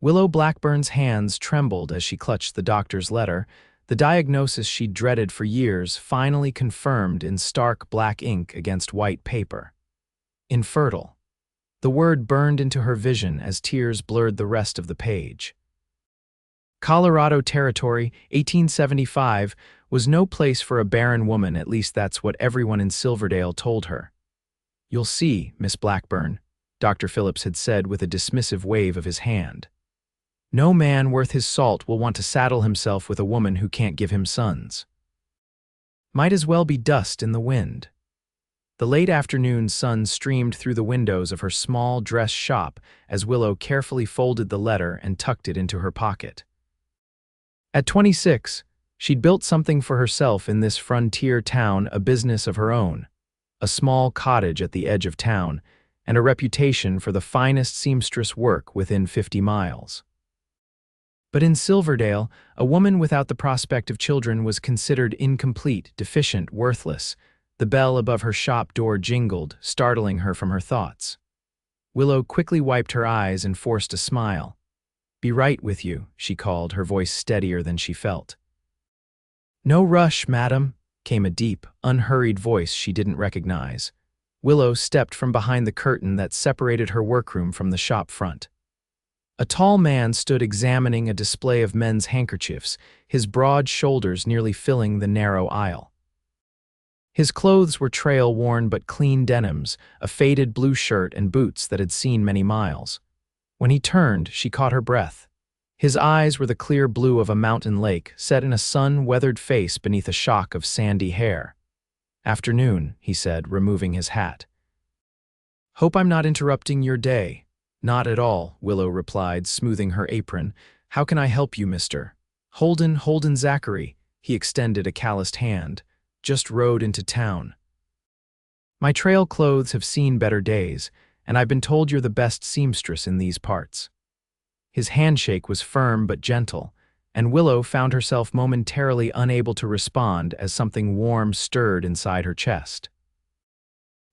Willow Blackburn's hands trembled as she clutched the doctor's letter, the diagnosis she'd dreaded for years finally confirmed in stark black ink against white paper. Infertile. The word burned into her vision as tears blurred the rest of the page. Colorado Territory, 1875, was no place for a barren woman, at least that's what everyone in Silverdale told her. "You'll see, Miss Blackburn," Dr. Phillips had said with a dismissive wave of his hand. "No man worth his salt will want to saddle himself with a woman who can't give him sons. Might as well be dust in the wind." The late afternoon sun streamed through the windows of her small dress shop as Willow carefully folded the letter and tucked it into her pocket. At 26, she'd built something for herself in this frontier town, a business of her own, a small cottage at the edge of town, and a reputation for the finest seamstress work within 50 miles. But in Silverdale, a woman without the prospect of children was considered incomplete, deficient, worthless. The bell above her shop door jingled, startling her from her thoughts. Willow quickly wiped her eyes and forced a smile. "Be right with you," she called, her voice steadier than she felt. "No rush, madam," came a deep, unhurried voice she didn't recognize. Willow stepped from behind the curtain that separated her workroom from the shop front. A tall man stood examining a display of men's handkerchiefs, his broad shoulders nearly filling the narrow aisle. His clothes were trail-worn but clean denims, a faded blue shirt and boots that had seen many miles. When he turned, she caught her breath. His eyes were the clear blue of a mountain lake, set in a sun-weathered face beneath a shock of sandy hair. "Afternoon," he said, removing his hat. "Hope I'm not interrupting your day." "Not at all," Willow replied, smoothing her apron. "How can I help you, Mr. Holden Zachary?" He extended a calloused hand. "Just rode into town. My trail clothes have seen better days, and I've been told you're the best seamstress in these parts." His handshake was firm but gentle, and Willow found herself momentarily unable to respond as something warm stirred inside her chest.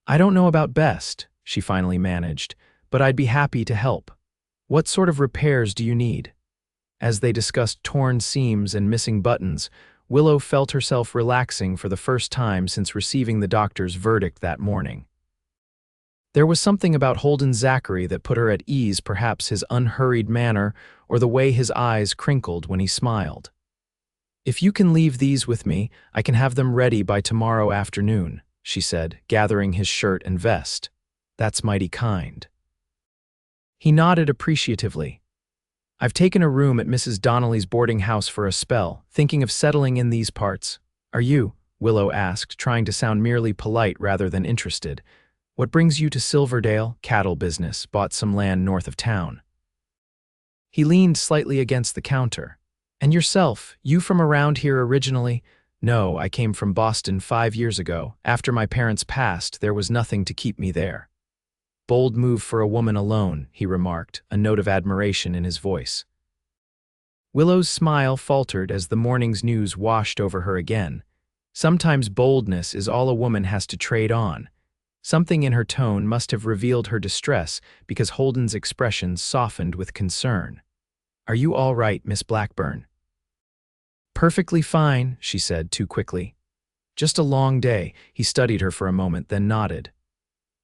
"I don't know about best," she finally managed, "but I'd be happy to help. What sort of repairs do you need?" As they discussed torn seams and missing buttons, Willow felt herself relaxing for the first time since receiving the doctor's verdict that morning. There was something about Holden Zachary that put her at ease, perhaps his unhurried manner or the way his eyes crinkled when he smiled. "If you can leave these with me, I can have them ready by tomorrow afternoon," she said, gathering his shirt and vest. "That's mighty kind." He nodded appreciatively. "I've taken a room at Mrs. Donnelly's boarding house for a spell, thinking of settling in these parts." "Are you?" Willow asked, trying to sound merely polite rather than interested. "What brings you to Silverdale?" "Cattle business, bought some land north of town." He leaned slightly against the counter. "And yourself, you from around here originally?" "No, I came from Boston 5 years ago. After my parents passed, there was nothing to keep me there." "Bold move for a woman alone," he remarked, a note of admiration in his voice. Willow's smile faltered as the morning's news washed over her again. Sometimes boldness is all a woman has to trade on. Something in her tone must have revealed her distress because Holden's expression softened with concern. "Are you all right, Miss Blackburn?" "Perfectly fine," she said too quickly. "Just a long day." He studied her for a moment, then nodded.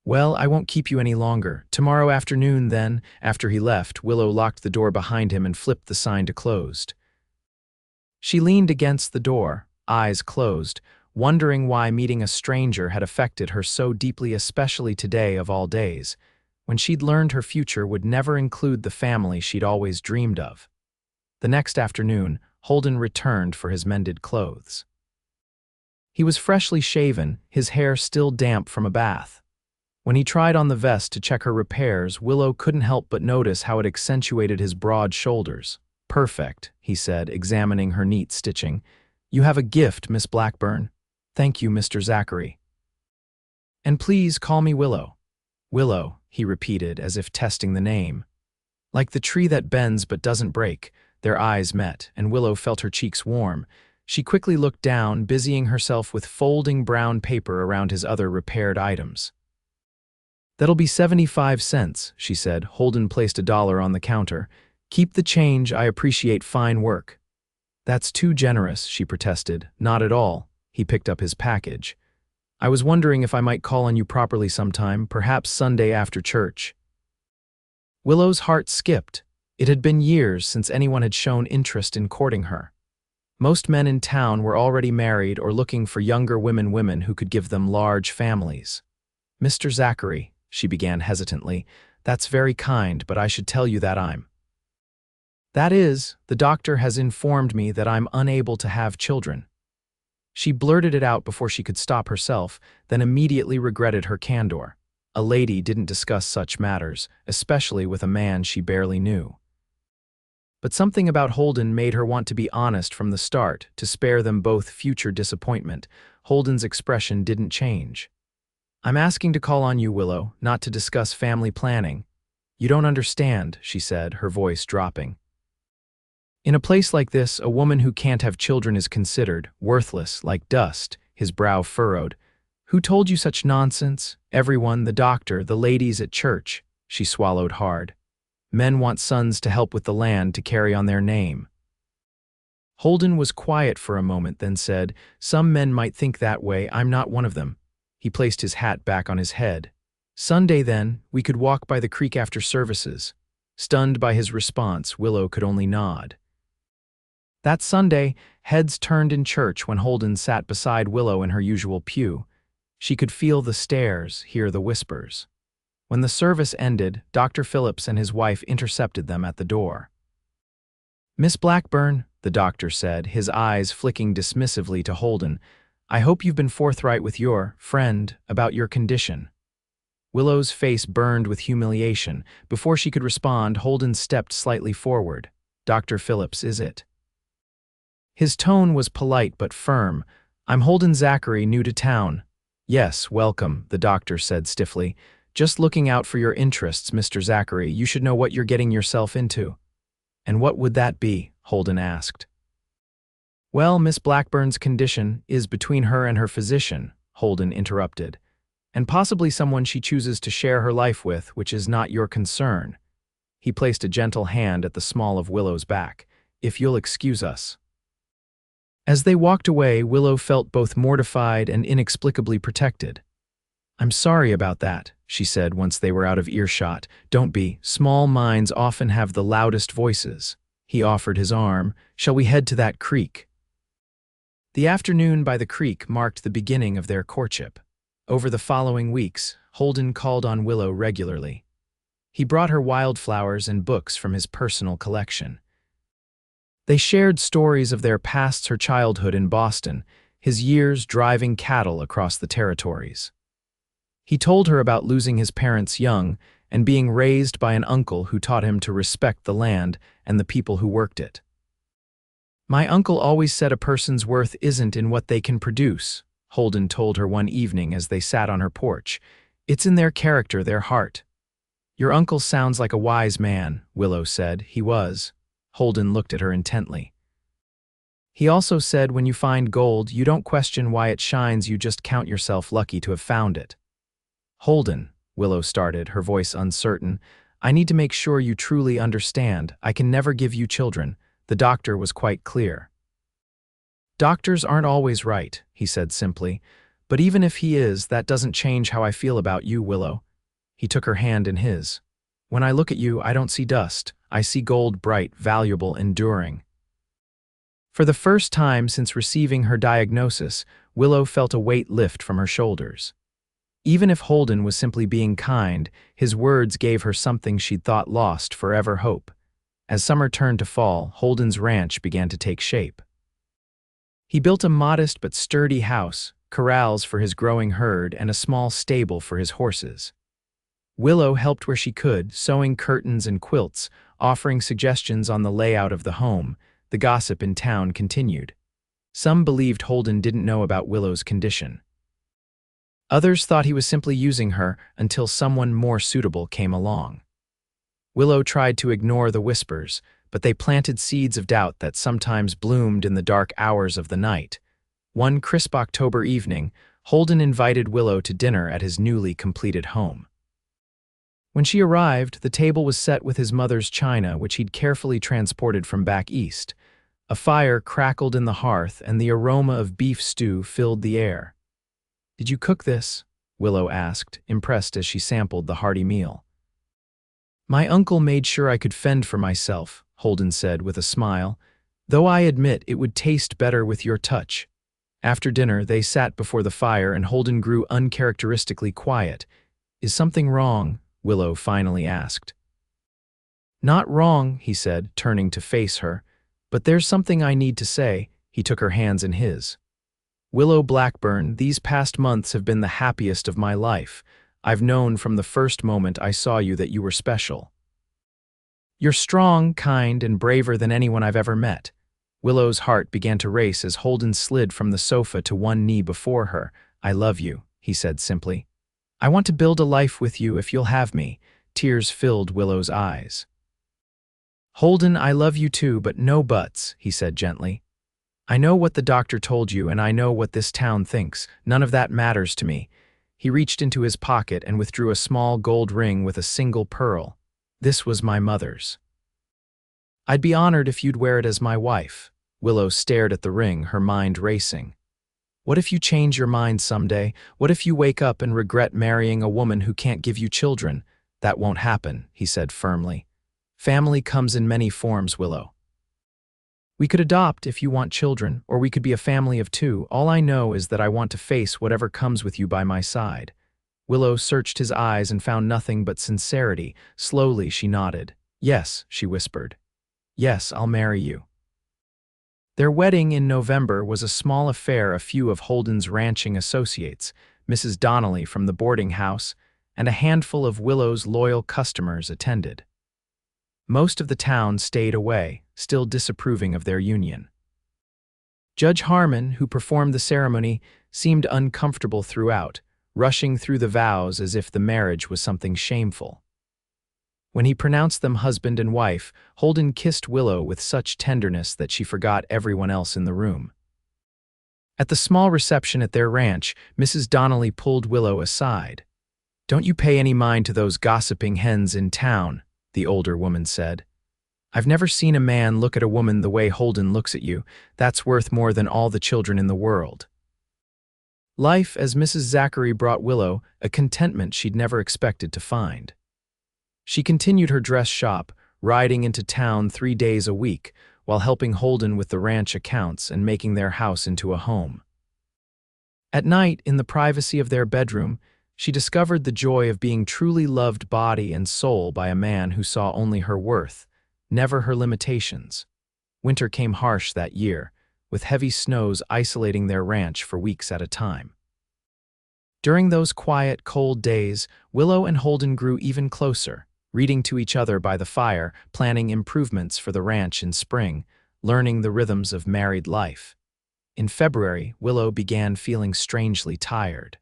"Well, I won't keep you any longer. Tomorrow afternoon, then." After he left, Willow locked the door behind him and flipped the sign to closed. She leaned against the door, eyes closed, wondering why meeting a stranger had affected her so deeply, especially today of all days, when she'd learned her future would never include the family she'd always dreamed of. The next afternoon, Holden returned for his mended clothes. He was freshly shaven, his hair still damp from a bath. When he tried on the vest to check her repairs, Willow couldn't help but notice how it accentuated his broad shoulders. "Perfect," he said, examining her neat stitching. "You have a gift, Miss Blackburn." "Thank you, Mr. Zachary." "And please call me Willow." "Willow," he repeated, as if testing the name. Like the tree that bends but doesn't break, their eyes met, and Willow felt her cheeks warm. She quickly looked down, busying herself with folding brown paper around his other repaired items. "That'll be 75 cents, she said. Holden placed $1 on the counter. Keep the change, I appreciate fine work. That's too generous, she protested. Not at all. He picked up his package. I was wondering if I might call on you properly sometime, perhaps Sunday after church. Willow's heart skipped. It had been years since anyone had shown interest in courting her. Most men in town were already married or looking for younger women who could give them large families. Mr. Zachary, she began hesitantly, that's very kind, but I should tell you that That is, the doctor has informed me that I'm unable to have children. She blurted it out before she could stop herself, then immediately regretted her candor. A lady didn't discuss such matters, especially with a man she barely knew. But something about Holden made her want to be honest from the start, to spare them both future disappointment. Holden's expression didn't change. I'm asking to call on you, Willow, not to discuss family planning. You don't understand, she said, her voice dropping. In a place like this, a woman who can't have children is considered worthless, like dust. His brow furrowed. Who told you such nonsense? Everyone, the doctor, the ladies at church. She swallowed hard. Men want sons to help with the land, to carry on their name. Holden was quiet for a moment, then said, Some men might think that way, I'm not one of them. He placed his hat back on his head. Sunday then, we could walk by the creek after services. Stunned by his response, Willow could only nod. That Sunday, heads turned in church when Holden sat beside Willow in her usual pew. She could feel the stares, hear the whispers. When the service ended, Dr. Phillips and his wife intercepted them at the door. Miss Blackburn, the doctor said, his eyes flicking dismissively to Holden, I hope you've been forthright with your friend about your condition. Willow's face burned with humiliation. Before she could respond, Holden stepped slightly forward. Dr. Phillips, is it? His tone was polite but firm. I'm Holden Zachary, new to town. Yes, welcome, the doctor said stiffly. Just looking out for your interests, Mr. Zachary. You should know what you're getting yourself into. And what would that be? Holden asked. Well, Miss Blackburn's condition is between her and her physician, Holden interrupted, and possibly someone she chooses to share her life with, which is not your concern. He placed a gentle hand at the small of Willow's back. If you'll excuse us. As they walked away, Willow felt both mortified and inexplicably protected. I'm sorry about that, she said once they were out of earshot. Don't be. Small minds often have the loudest voices. He offered his arm. Shall we head to that creek? The afternoon by the creek marked the beginning of their courtship. Over the following weeks, Holden called on Willow regularly. He brought her wildflowers and books from his personal collection. They shared stories of their pasts, her childhood in Boston, his years driving cattle across the territories. He told her about losing his parents young and being raised by an uncle who taught him to respect the land and the people who worked it. My uncle always said a person's worth isn't in what they can produce, Holden told her one evening as they sat on her porch. It's in their character, their heart. Your uncle sounds like a wise man, Willow said. He was. Holden looked at her intently. He also said when you find gold, you don't question why it shines, you just count yourself lucky to have found it. Holden, Willow started, her voice uncertain, I need to make sure you truly understand. I can never give you children. The doctor was quite clear. Doctors aren't always right, he said simply, but even if he is, that doesn't change how I feel about you, Willow. He took her hand in his. When I look at you, I don't see dust. I see gold, bright, valuable, enduring. For the first time since receiving her diagnosis, Willow felt a weight lift from her shoulders. Even if Holden was simply being kind, his words gave her something she'd thought lost forever: hope. As summer turned to fall, Holden's ranch began to take shape. He built a modest but sturdy house, corrals for his growing herd, and a small stable for his horses. Willow helped where she could, sewing curtains and quilts, offering suggestions on the layout of the home. The gossip in town continued. Some believed Holden didn't know about Willow's condition. Others thought he was simply using her until someone more suitable came along. Willow tried to ignore the whispers, but they planted seeds of doubt that sometimes bloomed in the dark hours of the night. One crisp October evening, Holden invited Willow to dinner at his newly completed home. When she arrived, the table was set with his mother's china, which he'd carefully transported from back east. A fire crackled in the hearth, and the aroma of beef stew filled the air. "Did you cook this?" Willow asked, impressed as she sampled the hearty meal. "My uncle made sure I could fend for myself," Holden said with a smile, "though I admit it would taste better with your touch." After dinner, they sat before the fire and Holden grew uncharacteristically quiet. "Is something wrong?" Willow finally asked. "Not wrong," he said, turning to face her, "but there's something I need to say." He took her hands in his. "Willow Blackburn, these past months have been the happiest of my life. I've known from the first moment I saw you that you were special. You're strong, kind, and braver than anyone I've ever met." Willow's heart began to race as Holden slid from the sofa to one knee before her. "I love you," he said simply. "I want to build a life with you if you'll have me." Tears filled Willow's eyes. "Holden, I love you too, but no buts," he said gently. "I know what the doctor told you, and I know what this town thinks. None of that matters to me." He reached into his pocket and withdrew a small gold ring with a single pearl. "This was my mother's. I'd be honored if you'd wear it as my wife." Willow stared at the ring, her mind racing. "What if you change your mind someday? What if you wake up and regret marrying a woman who can't give you children?" "That won't happen," he said firmly. "Family comes in many forms, Willow. We could adopt if you want children, or we could be a family of two. All I know is that I want to face whatever comes with you by my side." Willow searched his eyes and found nothing but sincerity. Slowly she nodded. "Yes," she whispered. "Yes, I'll marry you." Their wedding in November was a small affair. A few of Holden's ranching associates, Mrs. Donnelly from the boarding house, and a handful of Willow's loyal customers attended. Most of the town stayed away, still disapproving of their union. Judge Harmon, who performed the ceremony, seemed uncomfortable throughout, rushing through the vows as if the marriage was something shameful. When he pronounced them husband and wife, Holden kissed Willow with such tenderness that she forgot everyone else in the room. At the small reception at their ranch, Mrs. Donnelly pulled Willow aside. "Don't you pay any mind to those gossiping hens in town," the older woman said. "I've never seen a man look at a woman the way Holden looks at you. That's worth more than all the children in the world." Life as Mrs. Zachary brought Willow a contentment she'd never expected to find. She continued her dress shop, riding into town 3 days a week, while helping Holden with the ranch accounts and making their house into a home. At night, in the privacy of their bedroom, she discovered the joy of being truly loved body and soul by a man who saw only her worth, never her limitations. Winter came harsh that year, with heavy snows isolating their ranch for weeks at a time. During those quiet, cold days, Willow and Holden grew even closer, reading to each other by the fire, planning improvements for the ranch in spring, learning the rhythms of married life. In February, Willow began feeling strangely tired.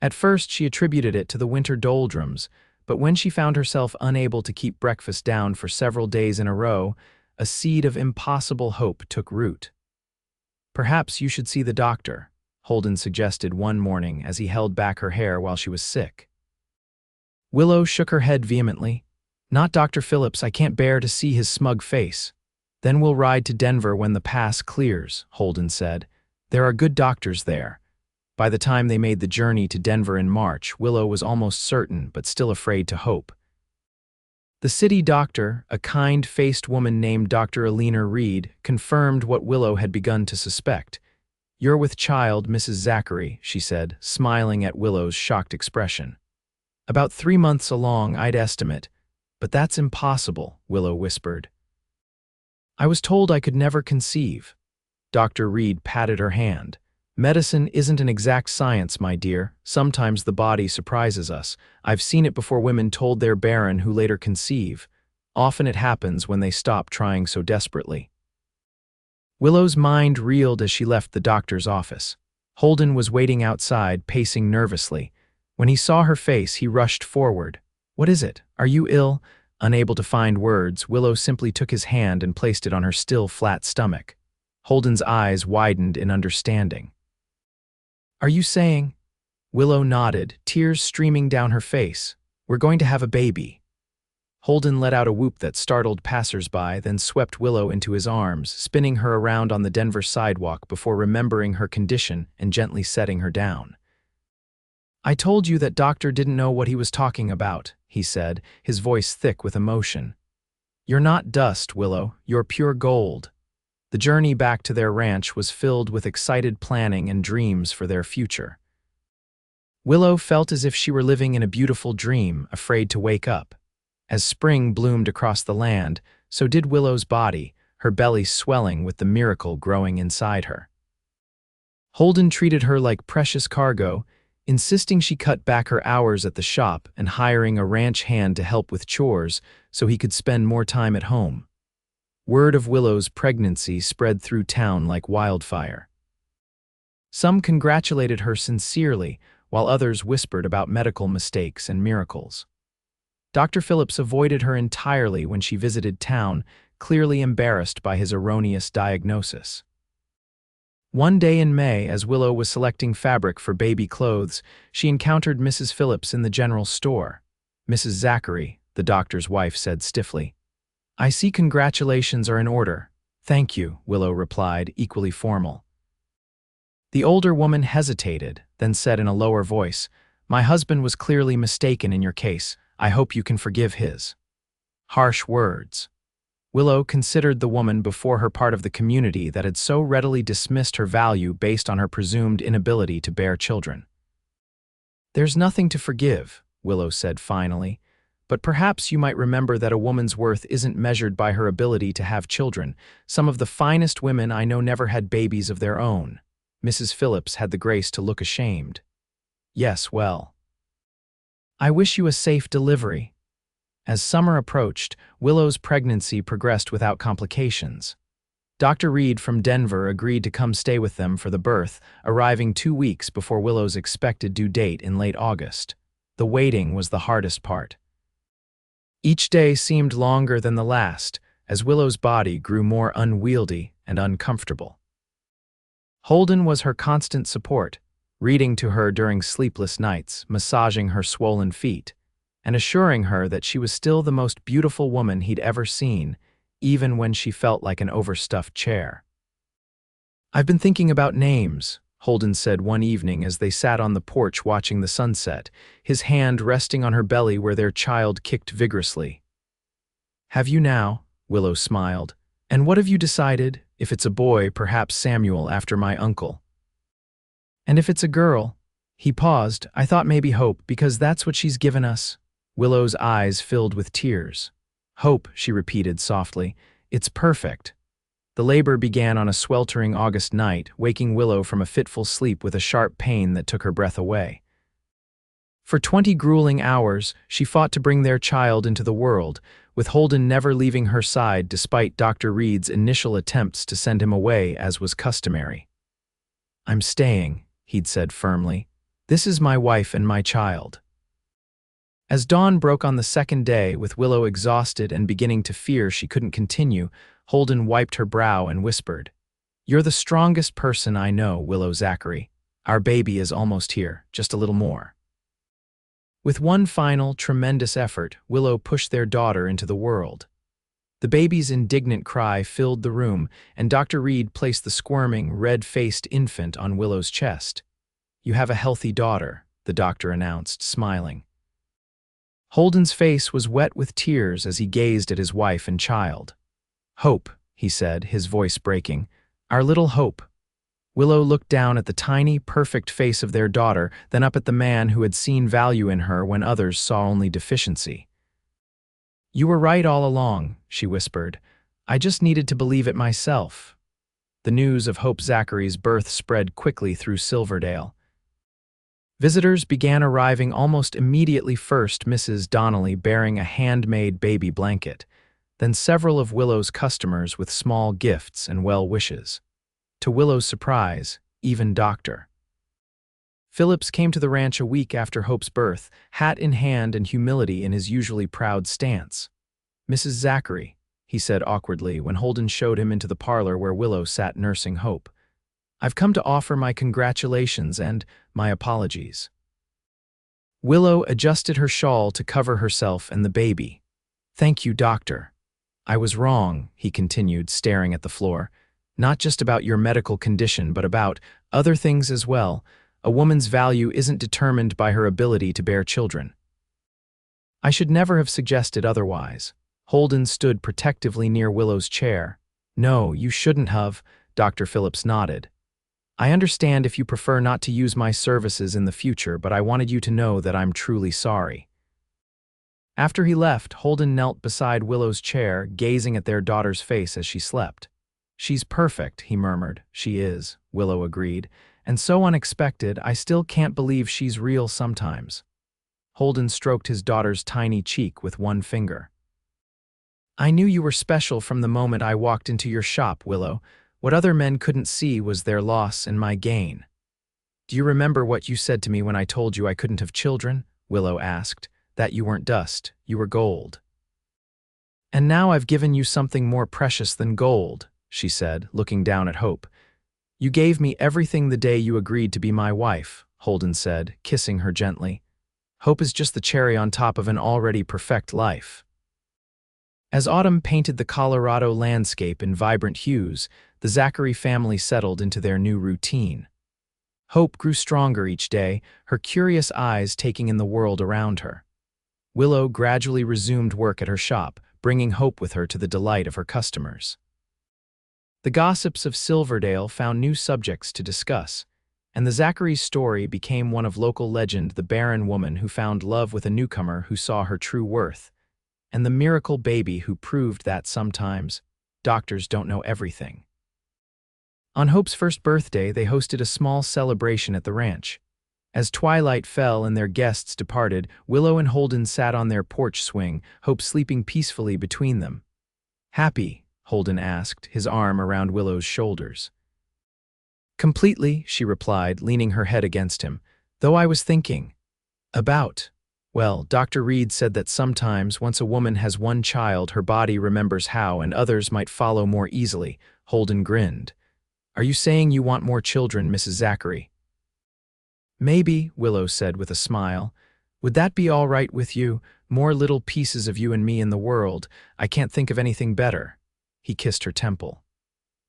At first, she attributed it to the winter doldrums, but when she found herself unable to keep breakfast down for several days in a row, a seed of impossible hope took root. "Perhaps you should see the doctor," Holden suggested one morning as he held back her hair while she was sick. Willow shook her head vehemently. "Not Dr. Phillips, I can't bear to see his smug face." "Then we'll ride to Denver when the pass clears," Holden said. "There are good doctors there." By the time they made the journey to Denver in March, Willow was almost certain, but still afraid to hope. The city doctor, a kind-faced woman named Dr. Alina Reed, confirmed what Willow had begun to suspect. "You're with child, Mrs. Zachary," she said, smiling at Willow's shocked expression. "About 3 months along, I'd estimate. But that's impossible," Willow whispered. "I was told I could never conceive." Dr. Reed patted her hand. "Medicine isn't an exact science, my dear. Sometimes the body surprises us. I've seen it before women told their barren who later conceive. Often it happens when they stop trying so desperately." Willow's mind reeled as she left the doctor's office. Holden was waiting outside, pacing nervously. When he saw her face, he rushed forward. "What is it? Are you ill?" Unable to find words, Willow simply took his hand and placed it on her still flat stomach. Holden's eyes widened in understanding. "Are you saying?" Willow nodded, tears streaming down her face. We're going to have a baby." Holden let out a whoop that startled passers-by, then swept Willow into his arms, spinning her around on the Denver sidewalk before remembering her condition and gently setting her down. "I told you that doctor didn't know what he was talking about," he said, his voice thick with emotion. "You're not dust, Willow, you're pure gold." The journey back to their ranch was filled with excited planning and dreams for their future. Willow felt as if she were living in a beautiful dream, afraid to wake up. As spring bloomed across the land, so did Willow's body, her belly swelling with the miracle growing inside her. Holden treated her like precious cargo, insisting she cut back her hours at the shop and hiring a ranch hand to help with chores so he could spend more time at home. Word of Willow's pregnancy spread through town like wildfire. Some congratulated her sincerely, while others whispered about medical mistakes and miracles. Dr. Phillips avoided her entirely when she visited town, clearly embarrassed by his erroneous diagnosis. One day in May, as Willow was selecting fabric for baby clothes, she encountered Mrs. Phillips in the general store. "Mrs. Zachary," the doctor's wife said stiffly. "I see congratulations are in order." "Thank you," Willow replied, equally formal. The older woman hesitated, then said in a lower voice, "My husband was clearly mistaken in your case. I hope you can forgive his." Harsh words. Willow considered the woman before her part of the community that had so readily dismissed her value based on her presumed inability to bear children. "There's nothing to forgive," Willow said finally, "but perhaps you might remember that a woman's worth isn't measured by her ability to have children. Some of the finest women I know never had babies of their own." Mrs. Phillips had the grace to look ashamed. "Yes, well. I wish you a safe delivery." As summer approached, Willow's pregnancy progressed without complications. Dr. Reed from Denver agreed to come stay with them for the birth, arriving 2 weeks before Willow's expected due date in late August. The waiting was the hardest part. Each day seemed longer than the last, as Willow's body grew more unwieldy and uncomfortable. Holden was her constant support, reading to her during sleepless nights, massaging her swollen feet, and assuring her that she was still the most beautiful woman he'd ever seen, even when she felt like an overstuffed chair. "I've been thinking about names," Holden said one evening as they sat on the porch watching the sunset, his hand resting on her belly where their child kicked vigorously. "Have you now?" Willow smiled. "And what have you decided? If it's a boy, perhaps Samuel after my uncle. And if it's a girl—" He paused. "I thought maybe Hope, because that's what she's given us." Willow's eyes filled with tears. "Hope," she repeated softly. "It's perfect." The labor began on a sweltering August night, waking Willow from a fitful sleep with a sharp pain that took her breath away. For 20 grueling hours, she fought to bring their child into the world, with Holden never leaving her side despite Dr. Reed's initial attempts to send him away as was customary. "I'm staying," he'd said firmly. "This is my wife and my child." As dawn broke on the second day, with Willow exhausted and beginning to fear she couldn't continue, Holden wiped her brow and whispered, "You're the strongest person I know, Willow Zachary. Our baby is almost here, just a little more." With one final, tremendous effort, Willow pushed their daughter into the world. The baby's indignant cry filled the room, and Dr. Reed placed the squirming, red-faced infant on Willow's chest. "You have a healthy daughter," the doctor announced, smiling. Holden's face was wet with tears as he gazed at his wife and child. "Hope," he said, his voice breaking. "Our little Hope." Willow looked down at the tiny, perfect face of their daughter, then up at the man who had seen value in her when others saw only deficiency. "You were right all along," she whispered. "I just needed to believe it myself." The news of Hope Zachary's birth spread quickly through Silverdale. Visitors began arriving almost immediately, first Mrs. Donnelly bearing a handmade baby blanket, then several of Willow's customers with small gifts and well wishes. To Willow's surprise, even Dr. Phillips came to the ranch a week after Hope's birth, hat in hand and humility in his usually proud stance. "Mrs. Zachary," he said awkwardly when Holden showed him into the parlor where Willow sat nursing Hope. "I've come to offer my congratulations and my apologies." Willow adjusted her shawl to cover herself and the baby. "Thank you, doctor. I was wrong," he continued, staring at the floor. "Not just about your medical condition, but about other things as well. A woman's value isn't determined by her ability to bear children." "I should never have suggested otherwise." Holden stood protectively near Willow's chair. "No, you shouldn't have," Dr. Phillips nodded. "I understand if you prefer not to use my services in the future, but I wanted you to know that I'm truly sorry." After he left, Holden knelt beside Willow's chair, gazing at their daughter's face as she slept. "She's perfect," he murmured. "She is," Willow agreed. "And so unexpected, I still can't believe she's real sometimes." Holden stroked his daughter's tiny cheek with one finger. "I knew you were special from the moment I walked into your shop, Willow. What other men couldn't see was their loss and my gain." "Do you remember what you said to me when I told you I couldn't have children?" Willow asked. "That you weren't dust, you were gold." "And now I've given you something more precious than gold," she said, looking down at Hope. "You gave me everything the day you agreed to be my wife," Holden said, kissing her gently. "Hope is just the cherry on top of an already perfect life." As autumn painted the Colorado landscape in vibrant hues, the Zachary family settled into their new routine. Hope grew stronger each day, her curious eyes taking in the world around her. Willow gradually resumed work at her shop, bringing Hope with her to the delight of her customers. The gossips of Silverdale found new subjects to discuss, and the Zachary's story became one of local legend: the barren woman who found love with a newcomer who saw her true worth, and the miracle baby who proved that sometimes doctors don't know everything. On Hope's first birthday, they hosted a small celebration at the ranch. As twilight fell and their guests departed, Willow and Holden sat on their porch swing, Hope sleeping peacefully between them. "Happy?" Holden asked, his arm around Willow's shoulders. "Completely," she replied, leaning her head against him. "Though I was thinking about... Well, Dr. Reed said that sometimes, once a woman has one child, her body remembers how, and others might follow more easily." Holden grinned. "Are you saying you want more children, Mrs. Zachary?" "Maybe," Willow said with a smile. "Would that be all right with you? More little pieces of you and me in the world. I can't think of anything better." He kissed her temple.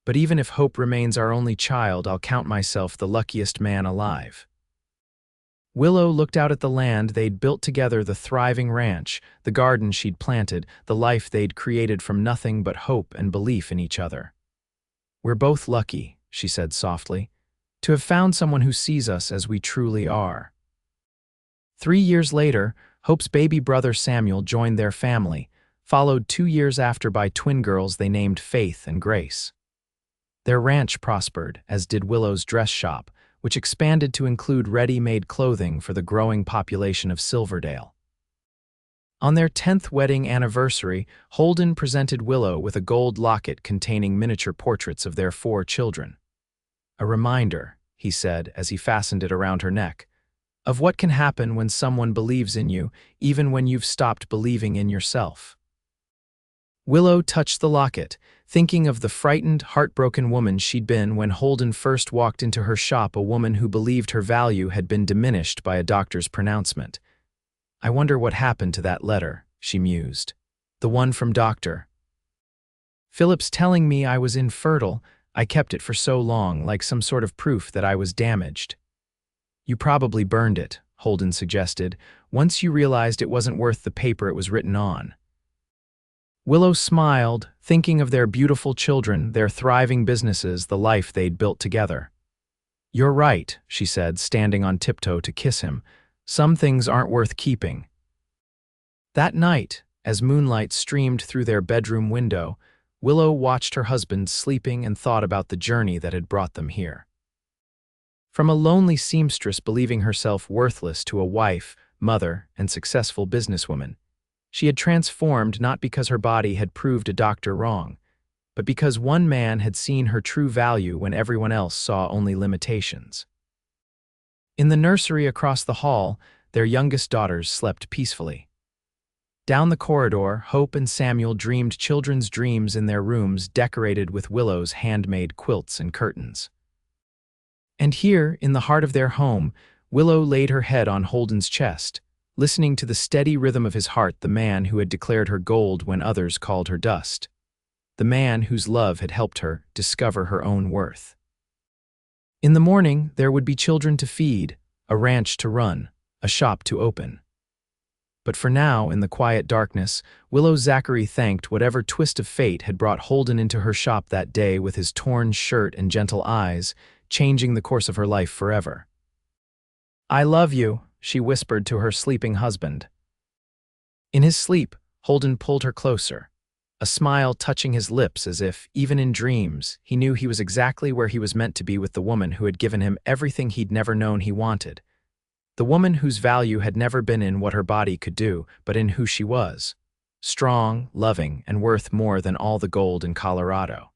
"But even if Hope remains our only child, I'll count myself the luckiest man alive." Willow looked out at the land they'd built together, the thriving ranch, the garden she'd planted, the life they'd created from nothing but hope and belief in each other. "We're both lucky," she said softly, "to have found someone who sees us as we truly are." 3 years later, Hope's baby brother Samuel joined their family, followed 2 years after by twin girls they named Faith and Grace. Their ranch prospered, as did Willow's dress shop, which expanded to include ready-made clothing for the growing population of Silverdale. On their 10th wedding anniversary, Holden presented Willow with a gold locket containing miniature portraits of their 4 children. "A reminder," he said as he fastened it around her neck, "of what can happen when someone believes in you, even when you've stopped believing in yourself." Willow touched the locket, thinking of the frightened, heartbroken woman she'd been when Holden first walked into her shop, a woman who believed her value had been diminished by a doctor's pronouncement. "I wonder what happened to that letter," she mused. "The one from Dr. Phillips telling me I was infertile. I kept it for so long, like some sort of proof that I was damaged." "You probably burned it," Holden suggested, "once you realized it wasn't worth the paper it was written on." Willow smiled, thinking of their beautiful children, their thriving businesses, the life they'd built together. "You're right," she said, standing on tiptoe to kiss him. "Some things aren't worth keeping." That night, as moonlight streamed through their bedroom window, Willow watched her husband sleeping and thought about the journey that had brought them here. From a lonely seamstress believing herself worthless to a wife, mother, and successful businesswoman, she had transformed not because her body had proved a doctor wrong, but because one man had seen her true value when everyone else saw only limitations. In the nursery across the hall, their youngest daughters slept peacefully. Down the corridor, Hope and Samuel dreamed children's dreams in their rooms decorated with Willow's handmade quilts and curtains. And here, in the heart of their home, Willow laid her head on Holden's chest, listening to the steady rhythm of his heart, the man who had declared her gold when others called her dust. The man whose love had helped her discover her own worth. In the morning, there would be children to feed, a ranch to run, a shop to open. But for now, in the quiet darkness, Willow Zachary thanked whatever twist of fate had brought Holden into her shop that day with his torn shirt and gentle eyes, changing the course of her life forever. "I love you," she whispered to her sleeping husband. In his sleep, Holden pulled her closer, a smile touching his lips as if, even in dreams, he knew he was exactly where he was meant to be with the woman who had given him everything he'd never known he wanted. The woman whose value had never been in what her body could do, but in who she was. Strong, loving, and worth more than all the gold in Colorado.